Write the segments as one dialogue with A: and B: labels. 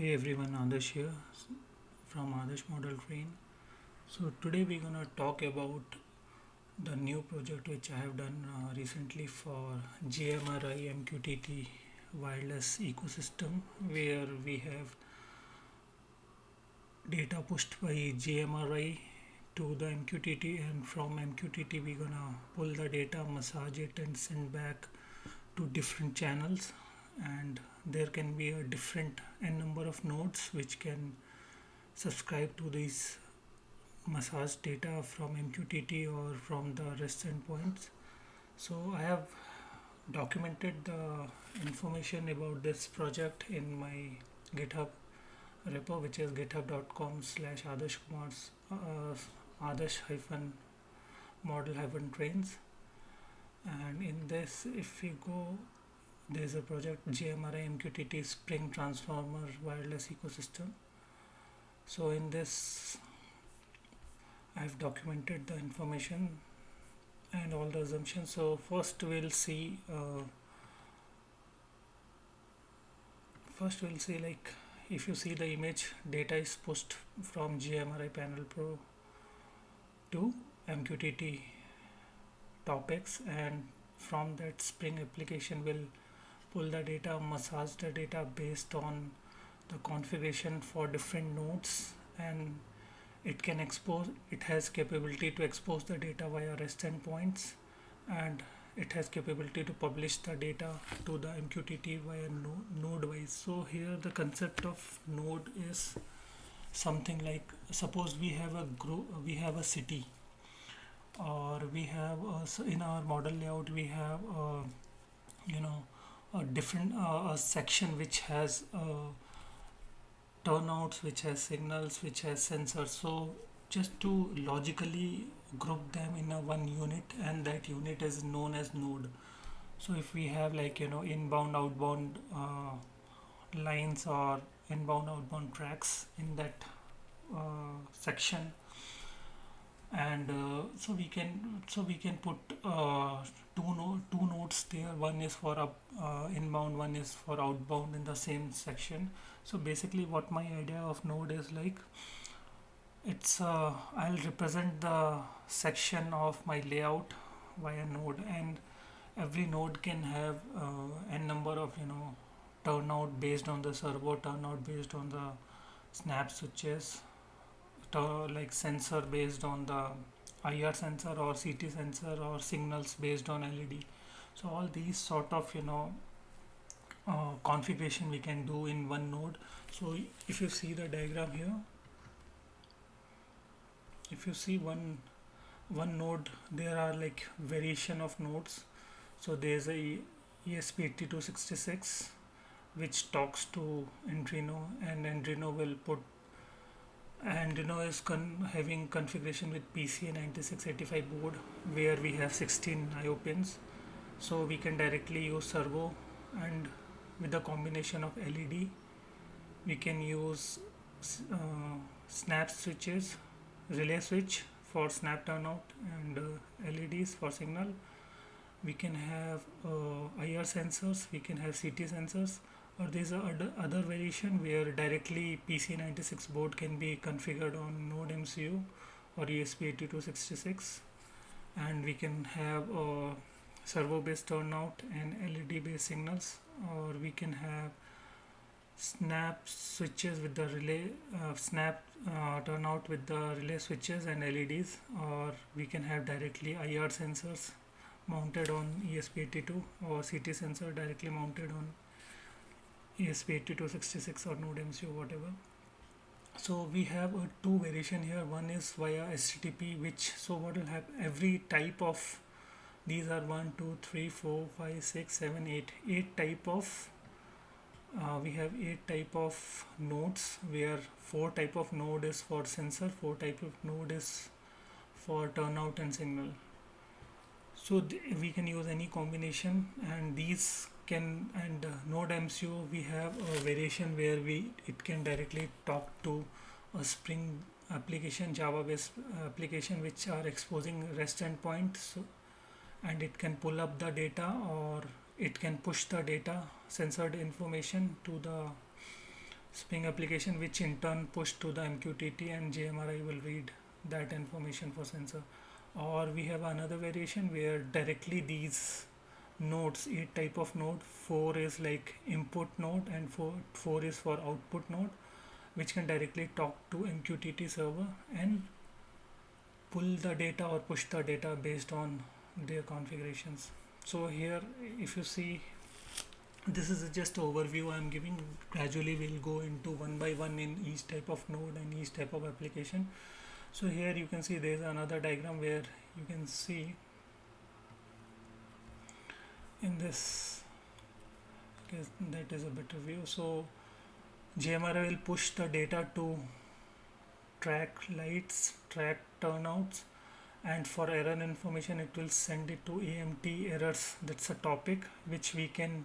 A: Hey everyone, Adarsh here from Adarsh Model Train. So today we're gonna talk about the new project which I have done recently for GMRI MQTT wireless ecosystem, where we have data pushed by GMRI to the MQTT, and from MQTT we're gonna pull the data, massage it, and send back to different channels. And there can be a different n number of nodes which can subscribe to these massage data from MQTT or from the REST endpoints. So I have documented the information about this project in my GitHub repo, which is github.com/adarshkumar's adarsh hyphen model hyphen trains. And in this, if we go, there's a project GMRI MQTT Spring Transformer Wireless Ecosystem. So in this, I've documented the information and all the assumptions. So first we'll see, like, if you see the image, data is pushed from GMRI Panel Pro to MQTT topics, and from that Spring application will pull the data, massage the data based on the configuration for different nodes, and it has capability to expose the data via REST endpoints, and it has capability to publish the data to the MQTT via node wise. So here the concept of node is something like, suppose we have a group, we have a city, or we have in our model layout we have you know a different a section which has turnouts, which has signals, which has sensors. So just to logically group them in a one unit, and that unit is known as node. So if we have, like, inbound outbound lines, or inbound outbound tracks in that section, and so we can put two nodes there. One is for up inbound, one is for outbound in the same section. So basically what my idea of node is, like, it's I'll represent the section of my layout via node, and every node can have n number of turnout based on the servo, turnout based on the snap switches, like sensor based on the IR sensor or CT sensor, or signals based on LED. So all these sort of configuration we can do in one node. So if you see the diagram here, if you see one node, there are like variation of nodes. So there's a ESP8266 which talks to Arduino, and Arduino will put, and is having configuration with PCA9685 board, where we have 16 IO pins. So we can directly use servo, and with the combination of LED we can use snap switches, relay switch for snap turnout, and LEDs for signal. We can have IR sensors, we can have CT sensors, or there's a other variation where directly PC96 board can be configured on Node MCU or ESP8266, and we can have servo based turnout and LED based signals, or we can have snap switches with the relay, snap turnout with the relay switches and LEDs, or we can have directly IR sensors mounted on ESP82, or CT sensor directly mounted on ESP8266 or Node MCU, whatever. So we have two variation here. One is via HTTP, which, so what will happen, every type of, these are 1 2 3 4 5 6 7 8 type of we have 8 type of nodes, where 4 type of node is for sensor, 4 type of node is for turnout and signal. So we can use any combination, and these can, and node MCU we have a variation where it can directly talk to a Spring application, Java based application, which are exposing REST endpoint. So, and it can pull up the data, or it can push the data, censored information, to the Spring application which in turn push to the MQTT, and JMRI will read that information for sensor. Or we have another variation where directly these nodes, 8 type of node, 4 is like input node and 4 is for output node, which can directly talk to MQTT server and pull the data or push the data based on their configurations. So here if you see, this is just overview I am giving. Gradually we'll go into one by one in each type of node and each type of application. So here you can see there is another diagram where you can see in this, okay, that is a better view. So JMRI will push the data to track lights, track turnouts, and for error information it will send it to AMT errors. That's a topic which we can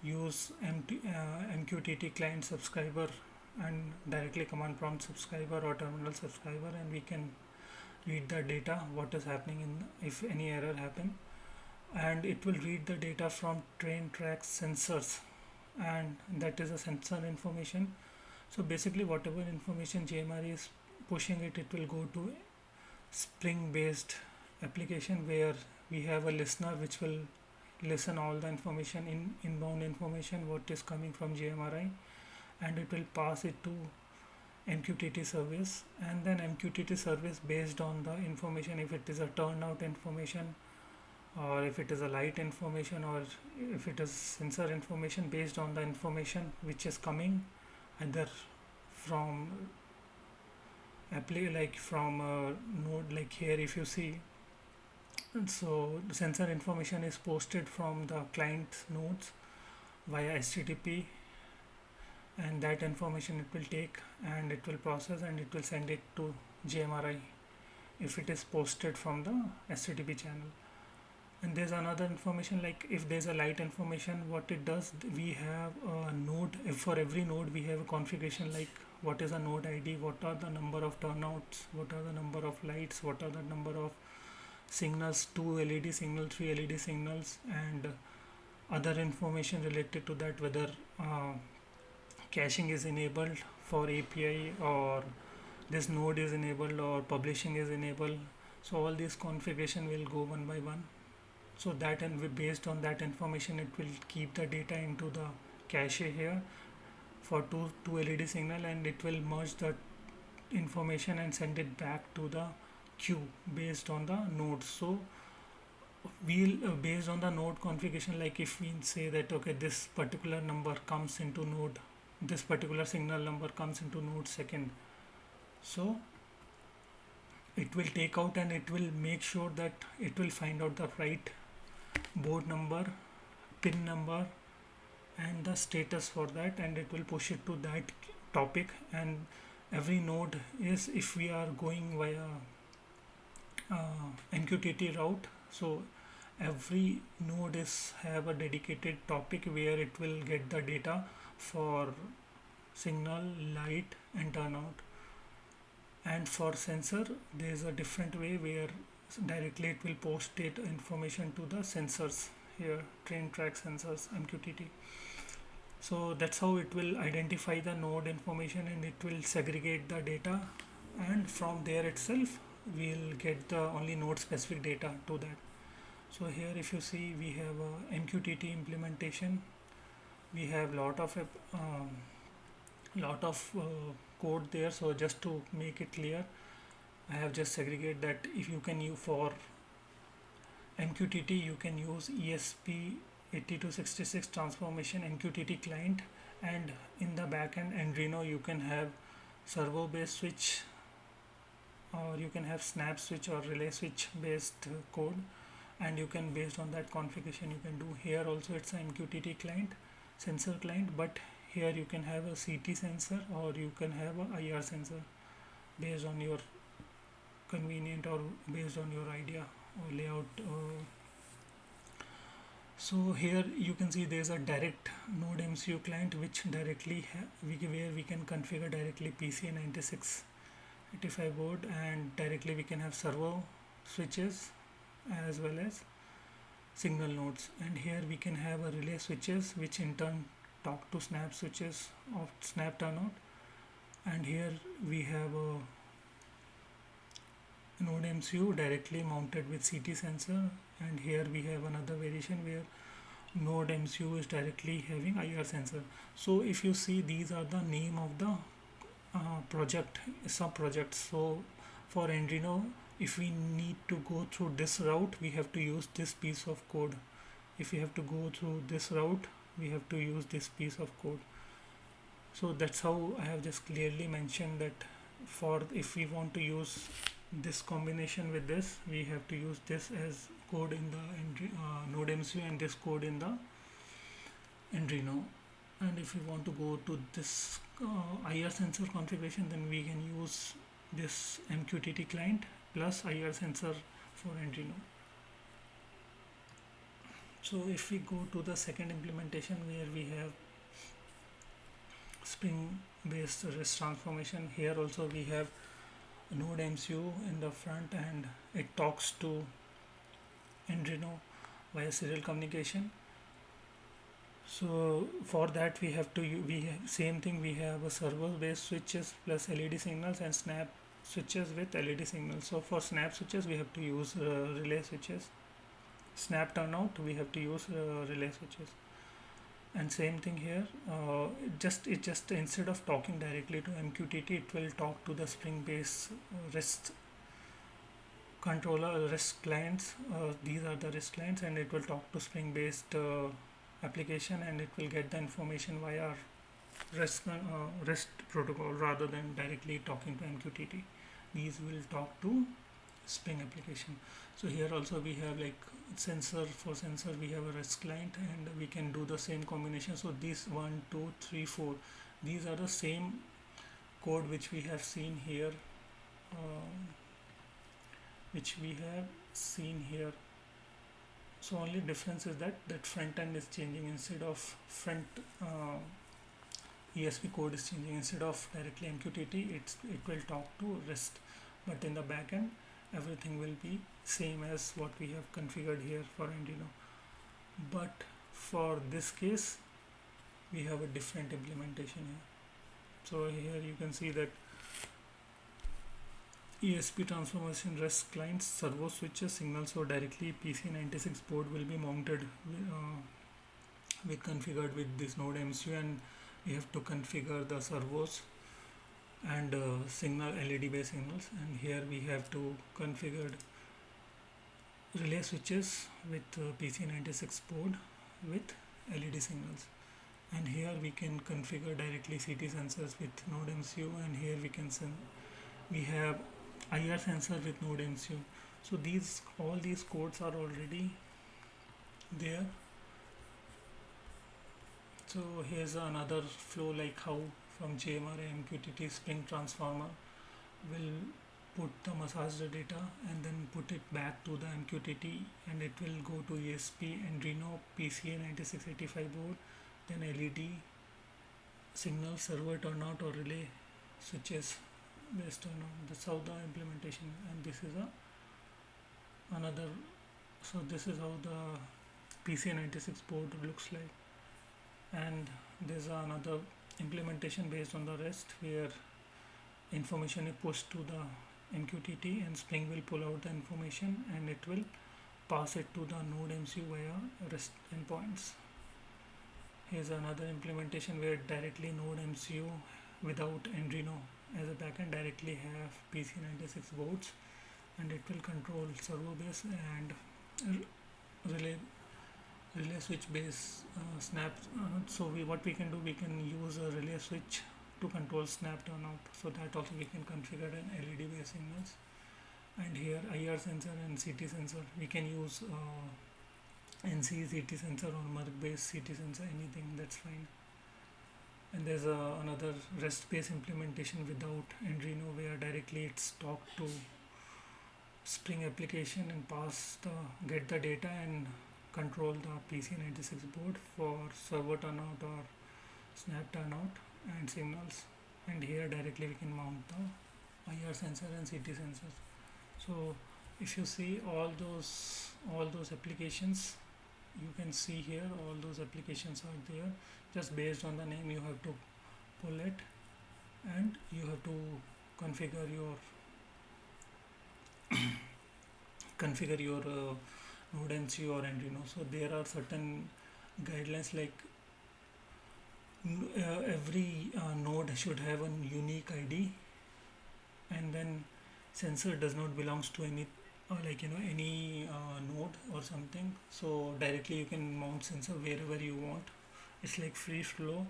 A: use MQTT client subscriber and directly command prompt subscriber or terminal subscriber, and we can read the data what is happening in if any error happen, and it will read the data from train track sensors, and that is a sensor information. So basically whatever information JMRI is pushing it will go to Spring based application where we have a listener which will listen all the information in inbound information what is coming from JMRI, and it will pass it to MQTT service, and then MQTT service based on the information, if it is a turnout information or if it is a light information or if it is sensor information, based on the information which is coming either from like from a node, like here if you see, so the sensor information is posted from the client nodes via HTTP, and that information it will take and it will process and it will send it to JMRI if it is posted from the HTTP channel. And there's another information, like if there's a light information, what it does, we have a node, if for every node we have a configuration like what is a node ID, what are the number of turnouts, what are the number of lights, what are the number of signals, 2 LED signals, 3 LED signals, and other information related to that, whether caching is enabled for API or this node is enabled or publishing is enabled. So all these configuration will go one by one. So that, and based on that information it will keep the data into the cache here for two LED signal, and it will merge the information and send it back to the queue based on the nodes. So we'll based on the node configuration, like if we say that okay, this particular number comes into node, this particular signal number comes into node second, so it will take out and it will make sure that it will find out the right board number, pin number, and the status for that, and it will push it to that topic. And every node is, if we are going via MQTT route, so every node is have a dedicated topic where it will get the data for signal, light, and turnout. And for sensor there is a different way where directly it will post it information to the sensors here, train track sensors, MQTT. So that's how it will identify the node information and it will segregate the data, and from there itself we'll get the only node specific data to that. So here if you see, we have a MQTT implementation, we have lot of code there. So just to make it clear, I have just segregated that if you can use for MQTT, you can use ESP8266 transformation MQTT client, and in the backend Arduino you can have servo based switch, or you can have snap switch or relay switch based code, and you can, based on that configuration, you can do. Here also it's a MQTT client, sensor client, but here you can have a CT sensor or you can have a IR sensor based on your convenient or based on your idea or layout. So here you can see there's a direct node MCU client which directly where we can configure directly PCA9685 board, and directly we can have servo switches as well as signal nodes. And here we can have a relay switches which in turn talk to snap switches of snap turnout, and here we have a node MCU directly mounted with CT sensor, and here we have another variation where node MCU is directly having IR sensor. So if you see, these are the name of the project sub projects. So for Arduino, if we need to go through this route, we have to use this piece of code. If we have to go through this route, we have to use this piece of code. So that's how I have just clearly mentioned that for if we want to use this combination with this, we have to use this as code in the node MCU and this code in the Arduino. And if we want to go to this IR sensor configuration, then we can use this MQTT client plus IR sensor for Arduino. So if we go to the second implementation where we have Spring based REST transformation, here also we have node MCU in the front and it talks to Arduino via serial communication. So for that we have same thing, we have a server based switches plus LED signals and snap switches with LED signals. So for snap switches we have to use relay switches. Snap turnout we have to use relay switches. And same thing here, it just instead of talking directly to MQTT, it will talk to the Spring based REST controller, REST clients. These are the REST clients, and it will talk to Spring based application, and it will get the information via REST protocol rather than directly talking to MQTT. These will talk to Spring application. So here also we have like sensor, for sensor we have a REST client, and we can do the same combination. So these 1 2 3 4, these are the same code which we have seen here, so only difference is that front end is changing. Instead of front ESP code is changing, instead of directly MQTT, it will talk to REST, but in the back end everything will be same as what we have configured here for Arduino. But for this case we have a different implementation here. So here you can see that ESP transformation REST clients, servo switches, signals, so directly PC96 board will be mounted with configured with this node MCU, and we have to configure the servos and signal LED based signals. And here we have to configure relay switches with PC96 board with LED signals. And here we can configure directly CT sensors with node MCU, and here we have IR sensor with node MCU. So all these codes are already there. So here's another flow, like how from JMR MQTT Spring transformer will put the massaged data and then put it back to the MQTT, and it will go to ESP, Arduino, PCA9685 board, then LED signal, server turnout or relay switches based turnout. That's how the implementation, and this is another. So this is how the PCA96 board looks like, and there's another implementation based on the REST where information is pushed to the MQTT and Spring will pull out the information and it will pass it to the node MCU via REST endpoints. Here's another implementation where directly node MCU without Arduino as a backend directly have PC96 boards, and it will control servo base and relay switch base snap. So what we can do, we can use a relay switch to control snap turnout, so that also we can configure an LED based signals. And here IR sensor and CT sensor, we can use NC CT sensor or Merck based CT sensor, anything, that's fine. And there's another REST based implementation without Arduino where directly it's talked to Spring application and get the data and control the PC96 board for servo turnout or snap turnout and signals. And here directly we can mount the IR sensor and CT sensors. So if you see all those applications you can see here all those applications are there. Just based on the name you have to pull it, and you have to configure your Node MCU or Arduino. So there are certain guidelines like every node should have a unique ID, and then sensor does not belongs to any any node or something. So directly you can mount sensor wherever you want. It's like free flow,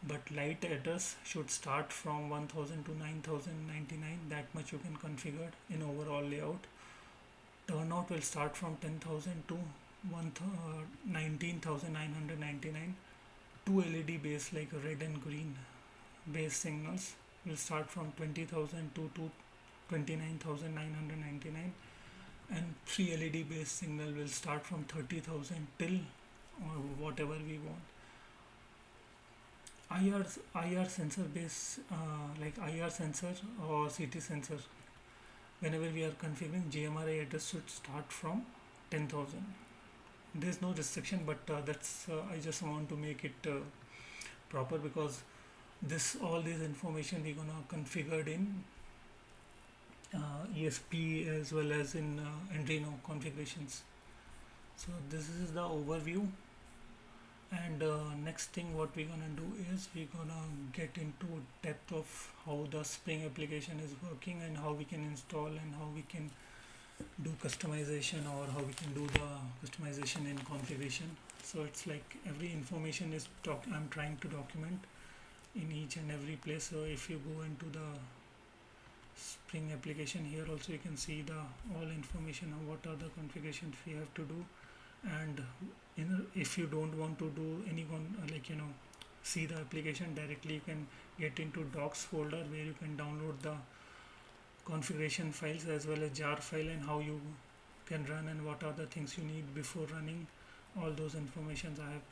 A: but light address should start from 1000 to 9099. That much you can configure in overall layout. Turnout will start from 10,000 to 19,999. Two LED base like red and green base signals will start from 20,000 to 29,999, and 3 LED base signal will start from 30,000 till whatever we want. IR sensor base like IR sensor or CT sensor, whenever we are configuring, GMRI address should start from 10,000. There's no restriction, but that's I just want to make it proper, because all this information we're gonna configured in ESP as well as in Arduino configurations. So this is the overview, and next thing what we're gonna do is we're gonna get into depth of how the Spring application is working, and how we can install, and how we can do customization, or how we can do the customization in configuration. So it's like every information is I'm trying to document in each and every place. So if you go into the Spring application, here also you can see the all information of what are the configurations we have to do. And if you don't want to do any see the application directly, you can get into docs folder, where you can download the configuration files as well as jar file, and how you can run, and what are the things you need before running. All those informations I have,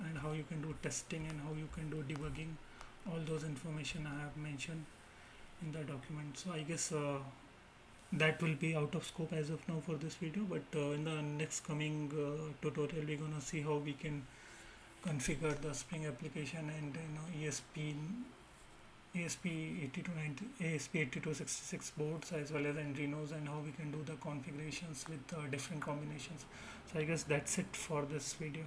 A: and how you can do testing, and how you can do debugging. All those information I have mentioned in the document. So I guess that will be out of scope as of now for this video, but in the next coming tutorial we're gonna see how we can configure the Spring application, and ASP8266 boards as well as Arduinos, and how we can do the configurations with different combinations. So I guess that's it for this video.